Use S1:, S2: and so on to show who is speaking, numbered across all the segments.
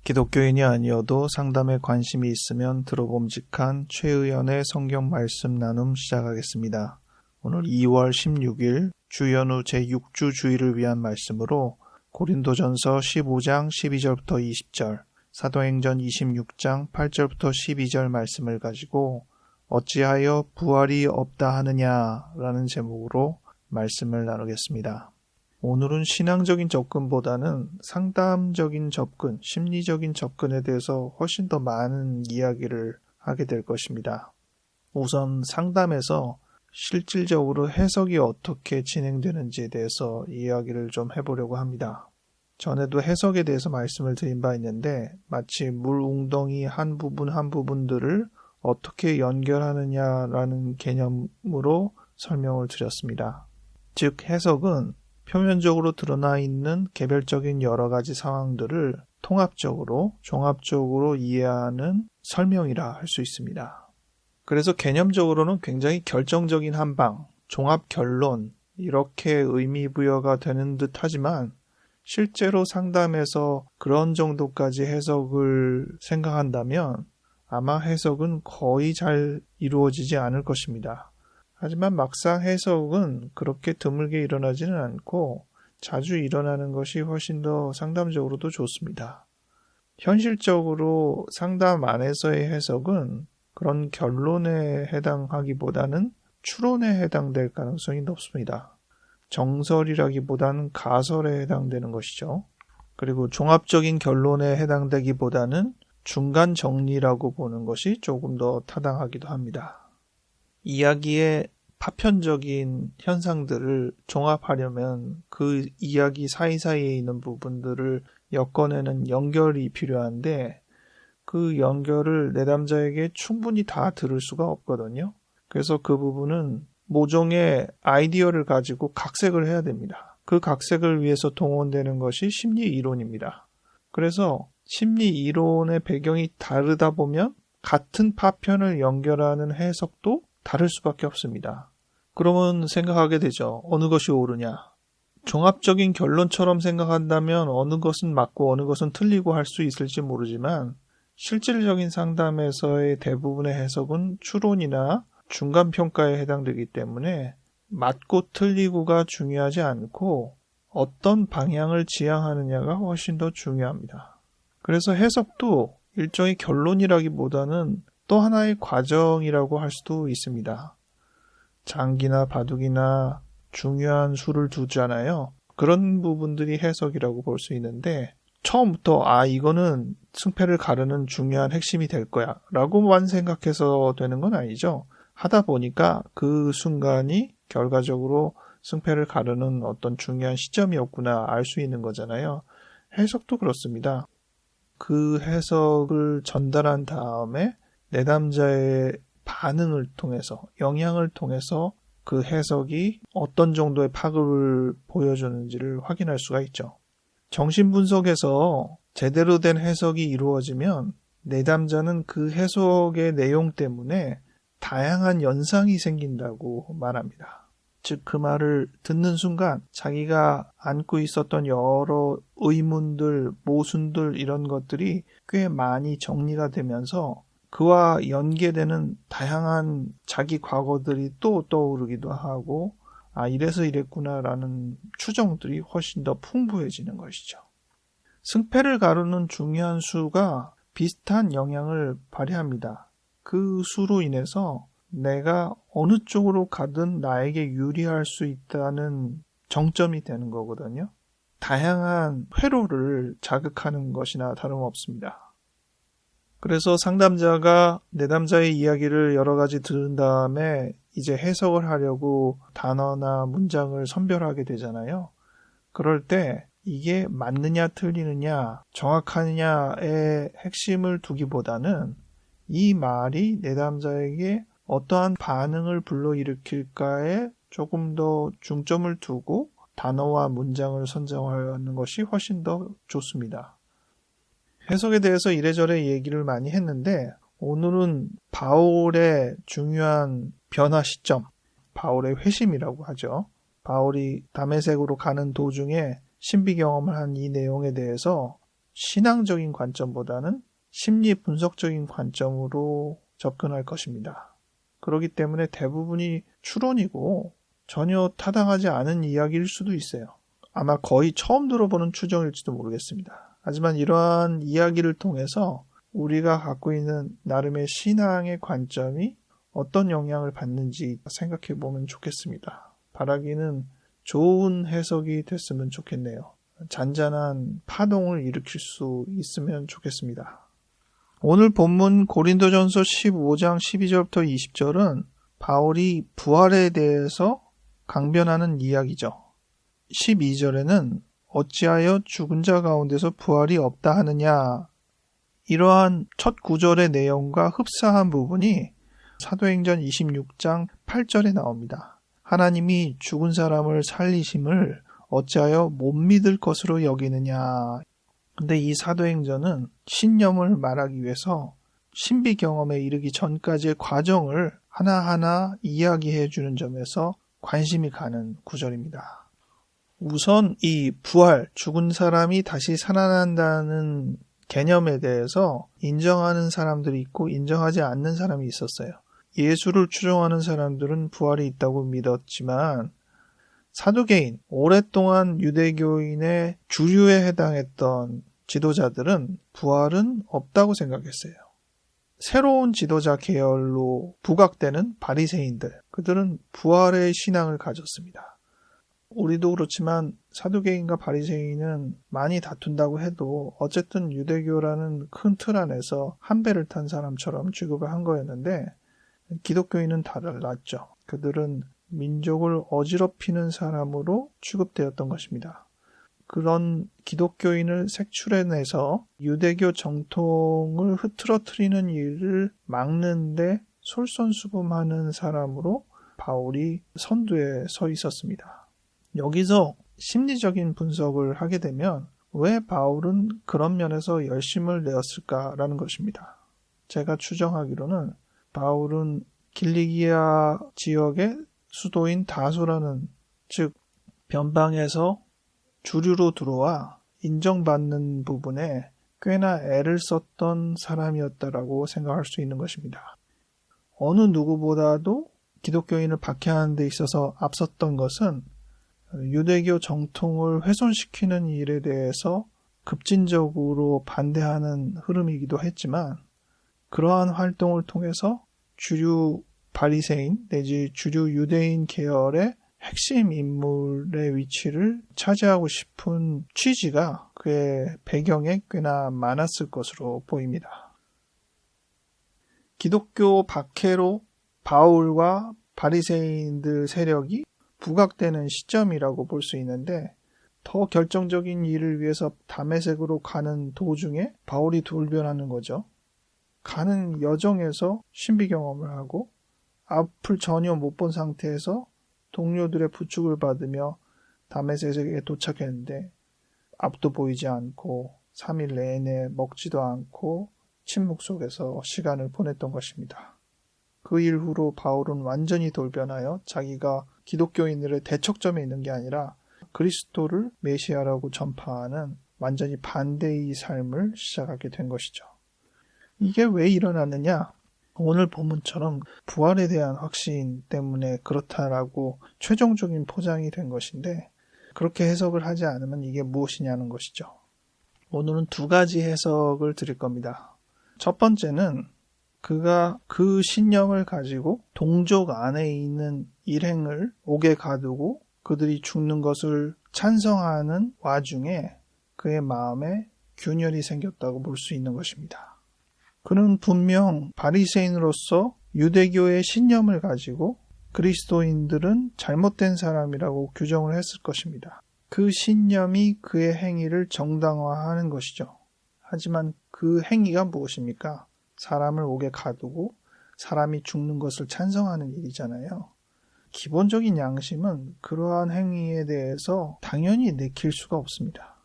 S1: 기독교인이 아니어도 상담에 관심이 있으면 들어봄직한 최의연의 성경 말씀 나눔 시작하겠습니다. 오늘 2월 16일 주연후 제6주 주일을 위한 말씀으로 고린도전서 15장 12절부터 20절, 사도행전 26장 8절부터 12절 말씀을 가지고 어찌하여 부활이 없다 하느냐라는 제목으로 말씀을 나누겠습니다. 오늘은 신앙적인 접근보다는 상담적인 접근, 심리적인 접근에 대해서 훨씬 더 많은 이야기를 하게 될 것입니다. 우선 상담에서 실질적으로 해석이 어떻게 진행되는지에 대해서 이야기를 좀 해보려고 합니다. 전에도 해석에 대해서 말씀을 드린 바 있는데 마치 물 웅덩이 한 부분들을 어떻게 연결하느냐라는 개념으로 설명을 드렸습니다. 즉 해석은 표면적으로 드러나 있는 개별적인 여러 가지 상황들을 통합적으로, 종합적으로 이해하는 설명이라 할 수 있습니다. 그래서 개념적으로는 굉장히 결정적인 한방, 종합 결론, 이렇게 의미 부여가 되는 듯 하지만 실제로 상담에서 그런 정도까지 해석을 생각한다면 아마 해석은 거의 잘 이루어지지 않을 것입니다. 하지만 막상 해석은 그렇게 드물게 일어나지는 않고 자주 일어나는 것이 훨씬 더 상담적으로도 좋습니다. 현실적으로 상담 안에서의 해석은 그런 결론에 해당하기보다는 추론에 해당될 가능성이 높습니다. 정설이라기보다는 가설에 해당되는 것이죠. 그리고 종합적인 결론에 해당되기보다는 중간 정리라고 보는 것이 조금 더 타당하기도 합니다. 이야기의 파편적인 현상들을 종합하려면 그 이야기 사이사이에 있는 부분들을 엮어내는 연결이 필요한데 그 연결을 내담자에게 충분히 다 들을 수가 없거든요. 그래서 그 부분은 모종의 아이디어를 가지고 각색을 해야 됩니다. 그 각색을 위해서 동원되는 것이 심리 이론입니다. 그래서 심리 이론의 배경이 다르다 보면 같은 파편을 연결하는 해석도 다를 수밖에 없습니다. 그러면 생각하게 되죠. 어느 것이 옳으냐? 종합적인 결론처럼 생각한다면 어느 것은 맞고 어느 것은 틀리고 할 수 있을지 모르지만 실질적인 상담에서의 대부분의 해석은 추론이나 중간평가에 해당되기 때문에 맞고 틀리고가 중요하지 않고 어떤 방향을 지향하느냐가 훨씬 더 중요합니다. 그래서 해석도 일종의 결론이라기보다는 또 하나의 과정이라고 할 수도 있습니다. 장기나 바둑이나 중요한 수를 두잖아요. 그런 부분들이 해석이라고 볼 수 있는데 처음부터 이거는 승패를 가르는 중요한 핵심이 될 거야 라고만 생각해서 되는 건 아니죠. 하다 보니까 그 순간이 결과적으로 승패를 가르는 어떤 중요한 시점이었구나 알 수 있는 거잖아요. 해석도 그렇습니다. 그 해석을 전달한 다음에 내담자의 반응을 통해서, 영향을 통해서 그 해석이 어떤 정도의 파급을 보여주는지를 확인할 수가 있죠. 정신분석에서 제대로 된 해석이 이루어지면 내담자는 그 해석의 내용 때문에 다양한 연상이 생긴다고 말합니다. 즉, 그 말을 듣는 순간 자기가 안고 있었던 여러 의문들, 모순들 이런 것들이 꽤 많이 정리가 되면서 그와 연계되는 다양한 자기 과거들이 또 떠오르기도 하고 이래서 이랬구나라는 추정들이 훨씬 더 풍부해지는 것이죠. 승패를 가르는 중요한 수가 비슷한 영향을 발휘합니다. 그 수로 인해서 내가 어느 쪽으로 가든 나에게 유리할 수 있다는 정점이 되는 거거든요. 다양한 회로를 자극하는 것이나 다름없습니다. 그래서 상담자가 내담자의 이야기를 여러 가지 들은 다음에 이제 해석을 하려고 단어나 문장을 선별하게 되잖아요. 그럴 때 이게 맞느냐 틀리느냐 정확하느냐의 핵심을 두기보다는 이 말이 내담자에게 어떠한 반응을 불러일으킬까에 조금 더 중점을 두고 단어와 문장을 선정하는 것이 훨씬 더 좋습니다. 해석에 대해서 이래저래 얘기를 많이 했는데 오늘은 바울의 중요한 변화 시점, 바울의 회심이라고 하죠. 바울이 다메섹으로 가는 도중에 신비 경험을 한 이 내용에 대해서 신앙적인 관점보다는 심리 분석적인 관점으로 접근할 것입니다. 그렇기 때문에 대부분이 추론이고 전혀 타당하지 않은 이야기일 수도 있어요. 아마 거의 처음 들어보는 추정일지도 모르겠습니다. 하지만 이러한 이야기를 통해서 우리가 갖고 있는 나름의 신앙의 관점이 어떤 영향을 받는지 생각해 보면 좋겠습니다. 바라기는 좋은 해석이 됐으면 좋겠네요. 잔잔한 파동을 일으킬 수 있으면 좋겠습니다. 오늘 본문 고린도전서 15장 12절부터 20절은 바울이 부활에 대해서 강변하는 이야기죠. 12절에는 어찌하여 죽은 자 가운데서 부활이 없다 하느냐, 이러한 첫 구절의 내용과 흡사한 부분이 사도행전 26장 8절에 나옵니다. 하나님이 죽은 사람을 살리심을 어찌하여 못 믿을 것으로 여기느냐. 근데 이 사도행전은 신념을 말하기 위해서 신비 경험에 이르기 전까지의 과정을 하나하나 이야기해 주는 점에서 관심이 가는 구절입니다. 우선 이 부활, 죽은 사람이 다시 살아난다는 개념에 대해서 인정하는 사람들이 있고 인정하지 않는 사람이 있었어요. 예수를 추종하는 사람들은 부활이 있다고 믿었지만 사두개인, 오랫동안 유대교인의 주류에 해당했던 지도자들은 부활은 없다고 생각했어요. 새로운 지도자 계열로 부각되는 바리새인들, 그들은 부활의 신앙을 가졌습니다. 우리도 그렇지만 사두개인과 바리새인은 많이 다툰다고 해도 어쨌든 유대교라는 큰 틀 안에서 한 배를 탄 사람처럼 취급을 한 거였는데 기독교인은 달랐죠. 그들은 민족을 어지럽히는 사람으로 취급되었던 것입니다. 그런 기독교인을 색출해내서 유대교 정통을 흐트러뜨리는 일을 막는데 솔선수범하는 사람으로 바울이 선두에 서 있었습니다. 여기서 심리적인 분석을 하게 되면 왜 바울은 그런 면에서 열심을 내었을까라는 것입니다. 제가 추정하기로는 바울은 길리기아 지역의 수도인 다소라는, 즉 변방에서 주류로 들어와 인정받는 부분에 꽤나 애를 썼던 사람이었다라고 생각할 수 있는 것입니다. 어느 누구보다도 기독교인을 박해하는 데 있어서 앞섰던 것은 유대교 정통을 훼손시키는 일에 대해서 급진적으로 반대하는 흐름이기도 했지만 그러한 활동을 통해서 주류 바리새인 내지 주류 유대인 계열의 핵심 인물의 위치를 차지하고 싶은 취지가 그의 배경에 꽤나 많았을 것으로 보입니다. 기독교 박해로 바울과 바리새인들 세력이 부각되는 시점이라고 볼 수 있는데 더 결정적인 일을 위해서 다메섹으로 가는 도중에 바울이 돌변하는 거죠. 가는 여정에서 신비 경험을 하고 앞을 전혀 못 본 상태에서 동료들의 부축을 받으며 다메섹에 도착했는데 앞도 보이지 않고 3일 내내 먹지도 않고 침묵 속에서 시간을 보냈던 것입니다. 그 이후로 바울은 완전히 돌변하여 자기가 기독교인들의 대척점에 있는 게 아니라 그리스도를 메시아라고 전파하는 완전히 반대의 삶을 시작하게 된 것이죠. 이게 왜 일어났느냐? 오늘 본문처럼 부활에 대한 확신 때문에 그렇다라고 최종적인 포장이 된 것인데 그렇게 해석을 하지 않으면 이게 무엇이냐는 것이죠. 오늘은 두 가지 해석을 드릴 겁니다. 첫 번째는 그가 그 신념을 가지고 동족 안에 있는 일행을 옥에 가두고 그들이 죽는 것을 찬성하는 와중에 그의 마음에 균열이 생겼다고 볼 수 있는 것입니다. 그는 분명 바리새인으로서 유대교의 신념을 가지고 그리스도인들은 잘못된 사람이라고 규정을 했을 것입니다. 그 신념이 그의 행위를 정당화하는 것이죠. 하지만 그 행위가 무엇입니까? 사람을 옥에 가두고 사람이 죽는 것을 찬성하는 일이잖아요. 기본적인 양심은 그러한 행위에 대해서 당연히 내킬 수가 없습니다.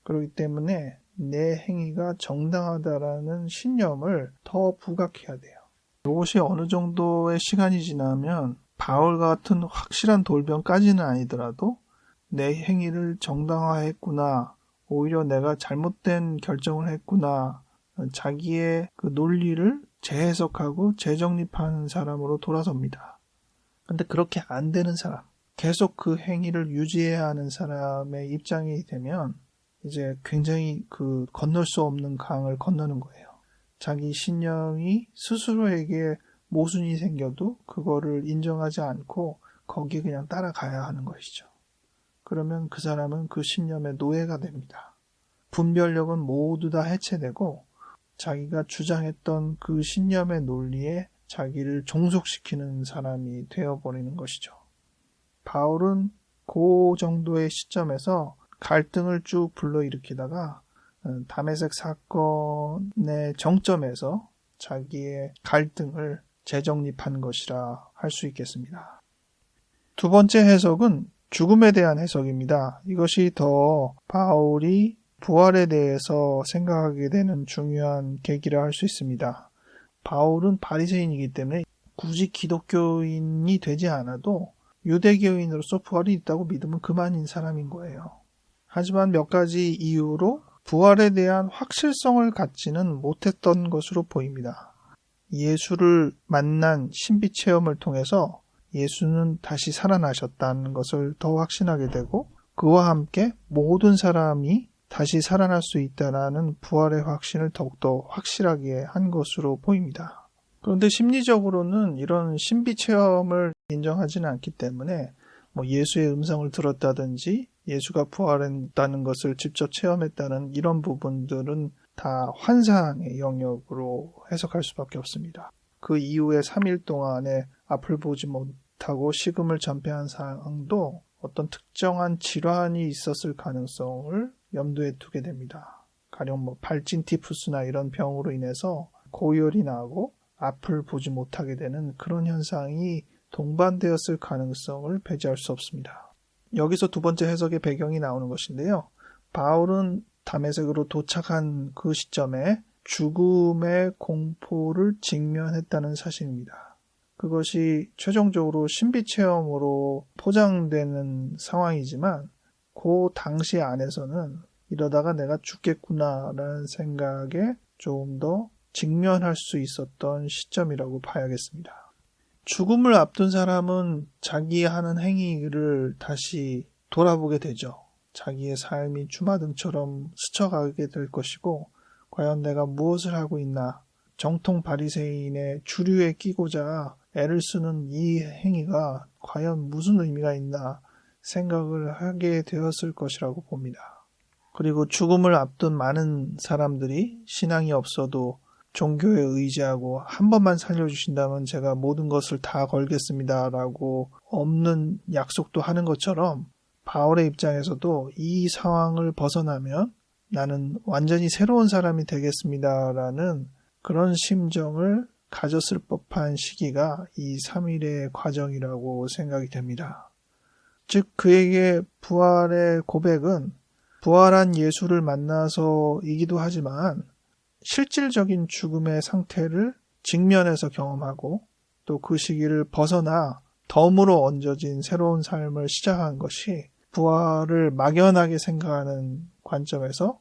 S1: 그렇기 때문에 내 행위가 정당하다라는 신념을 더 부각해야 돼요. 이것이 어느 정도의 시간이 지나면 바울 같은 확실한 돌변까지는 아니더라도 내 행위를 정당화했구나, 오히려 내가 잘못된 결정을 했구나. 자기의 그 논리를 재해석하고 재정립하는 사람으로 돌아섭니다. 근데 그렇게 안 되는 사람, 계속 그 행위를 유지해야 하는 사람의 입장이 되면 이제 굉장히 그 건널 수 없는 강을 건너는 거예요. 자기 신념이 스스로에게 모순이 생겨도 그거를 인정하지 않고 거기에 그냥 따라가야 하는 것이죠. 그러면 그 사람은 그 신념의 노예가 됩니다. 분별력은 모두 다 해체되고 자기가 주장했던 그 신념의 논리에 자기를 종속시키는 사람이 되어버리는 것이죠. 바울은 그 정도의 시점에서 갈등을 쭉 불러일으키다가 다메섹 사건의 정점에서 자기의 갈등을 재정립한 것이라 할 수 있겠습니다. 두 번째 해석은 죽음에 대한 해석입니다. 이것이 더 바울이 부활에 대해서 생각하게 되는 중요한 계기라 할 수 있습니다. 바울은 바리새인이기 때문에 굳이 기독교인이 되지 않아도 유대교인으로서 부활이 있다고 믿으면 그만인 사람인 거예요. 하지만 몇 가지 이유로 부활에 대한 확실성을 갖지는 못했던 것으로 보입니다. 예수를 만난 신비 체험을 통해서 예수는 다시 살아나셨다는 것을 더 확신하게 되고 그와 함께 모든 사람이 다시 살아날 수 있다는 부활의 확신을 더욱더 확실하게 한 것으로 보입니다. 그런데 심리적으로는 이런 신비 체험을 인정하지는 않기 때문에 예수의 음성을 들었다든지 예수가 부활했다는 것을 직접 체험했다는 이런 부분들은 다 환상의 영역으로 해석할 수밖에 없습니다. 그 이후에 3일 동안에 앞을 보지 못하고 식음을 전폐한 상황도 어떤 특정한 질환이 있었을 가능성을 염두에 두게 됩니다. 가령 발진 티푸스나 이런 병으로 인해서 고열이 나고 앞을 보지 못하게 되는 그런 현상이 동반되었을 가능성을 배제할 수 없습니다. 여기서 두 번째 해석의 배경이 나오는 것인데요. 바울은 다메섹으로 도착한 그 시점에 죽음의 공포를 직면했다는 사실입니다. 그것이 최종적으로 신비체험으로 포장되는 상황이지만 그 당시 안에서는 이러다가 내가 죽겠구나라는 생각에 조금 더 직면할 수 있었던 시점이라고 봐야겠습니다. 죽음을 앞둔 사람은 자기 하는 행위를 다시 돌아보게 되죠. 자기의 삶이 주마등처럼 스쳐가게 될 것이고 과연 내가 무엇을 하고 있나, 정통 바리새인의 주류에 끼고자 애를 쓰는 이 행위가 과연 무슨 의미가 있나 생각을 하게 되었을 것이라고 봅니다. 그리고 죽음을 앞둔 많은 사람들이 신앙이 없어도 종교에 의지하고 한 번만 살려주신다면 제가 모든 것을 다 걸겠습니다 라고 없는 약속도 하는 것처럼 바울의 입장에서도 이 상황을 벗어나면 나는 완전히 새로운 사람이 되겠습니다 라는 그런 심정을 가졌을 법한 시기가 이 3일의 과정이라고 생각이 됩니다. 즉 그에게 부활의 고백은 부활한 예수를 만나서이기도 하지만 실질적인 죽음의 상태를 직면해서 경험하고 또 그 시기를 벗어나 덤으로 얹어진 새로운 삶을 시작한 것이 부활을 막연하게 생각하는 관점에서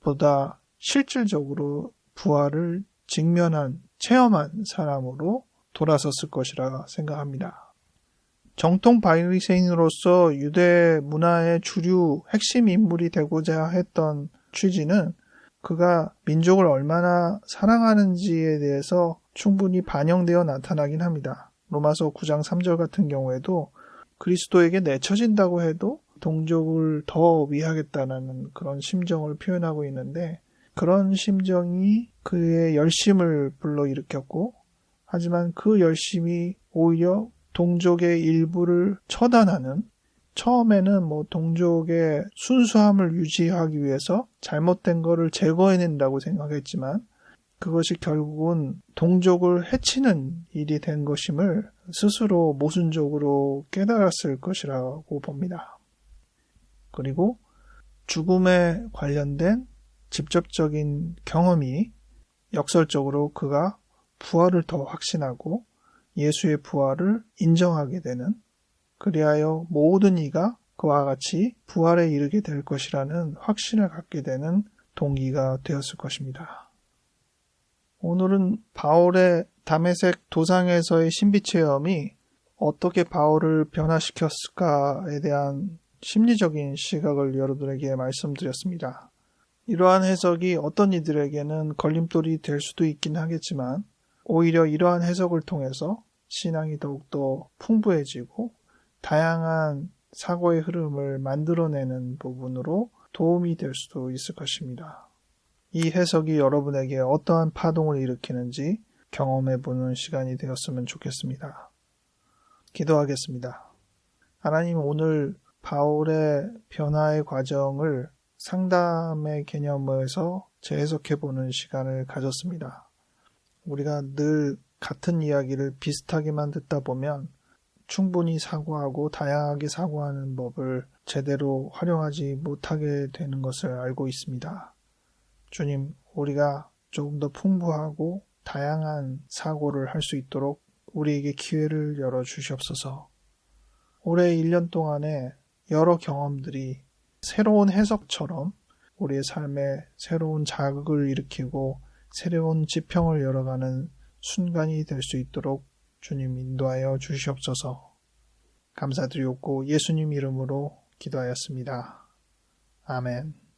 S1: 보다 실질적으로 부활을 직면한, 체험한 사람으로 돌아섰을 것이라 생각합니다. 정통 바리새인으로서 유대 문화의 주류 핵심 인물이 되고자 했던 취지는 그가 민족을 얼마나 사랑하는지에 대해서 충분히 반영되어 나타나긴 합니다. 로마서 9장 3절 같은 경우에도 그리스도에게 내쳐진다고 해도 동족을 더 위하겠다는 그런 심정을 표현하고 있는데 그런 심정이 그의 열심을 불러일으켰고 하지만 그 열심이 오히려 동족의 일부를 처단하는 처음에는 동족의 순수함을 유지하기 위해서 잘못된 거를 제거해낸다고 생각했지만 그것이 결국은 동족을 해치는 일이 된 것임을 스스로 모순적으로 깨달았을 것이라고 봅니다. 그리고 죽음에 관련된 직접적인 경험이 역설적으로 그가 부활을 더 확신하고 예수의 부활을 인정하게 되는 그리하여 모든 이가 그와 같이 부활에 이르게 될 것이라는 확신을 갖게 되는 동기가 되었을 것입니다. 오늘은 바울의 다메섹 도상에서의 신비 체험이 어떻게 바울을 변화시켰을까에 대한 심리적인 시각을 여러분에게 말씀드렸습니다. 이러한 해석이 어떤 이들에게는 걸림돌이 될 수도 있긴 하겠지만 오히려 이러한 해석을 통해서 신앙이 더욱더 풍부해지고 다양한 사고의 흐름을 만들어내는 부분으로 도움이 될 수도 있을 것입니다. 이 해석이 여러분에게 어떠한 파동을 일으키는지 경험해보는 시간이 되었으면 좋겠습니다. 기도하겠습니다. 하나님, 오늘 바울의 변화의 과정을 상담의 개념에서 재해석해보는 시간을 가졌습니다. 우리가 늘 같은 이야기를 비슷하게만 듣다 보면 충분히 사고하고 다양하게 사고하는 법을 제대로 활용하지 못하게 되는 것을 알고 있습니다. 주님, 우리가 조금 더 풍부하고 다양한 사고를 할 수 있도록 우리에게 기회를 열어주시옵소서. 올해 1년 동안에 여러 경험들이 새로운 해석처럼 우리의 삶에 새로운 자극을 일으키고 새로운 지평을 열어가는 순간이 될 수 있도록 주님 인도하여 주시옵소서. 감사드리옵고 예수님 이름으로 기도하였습니다. 아멘.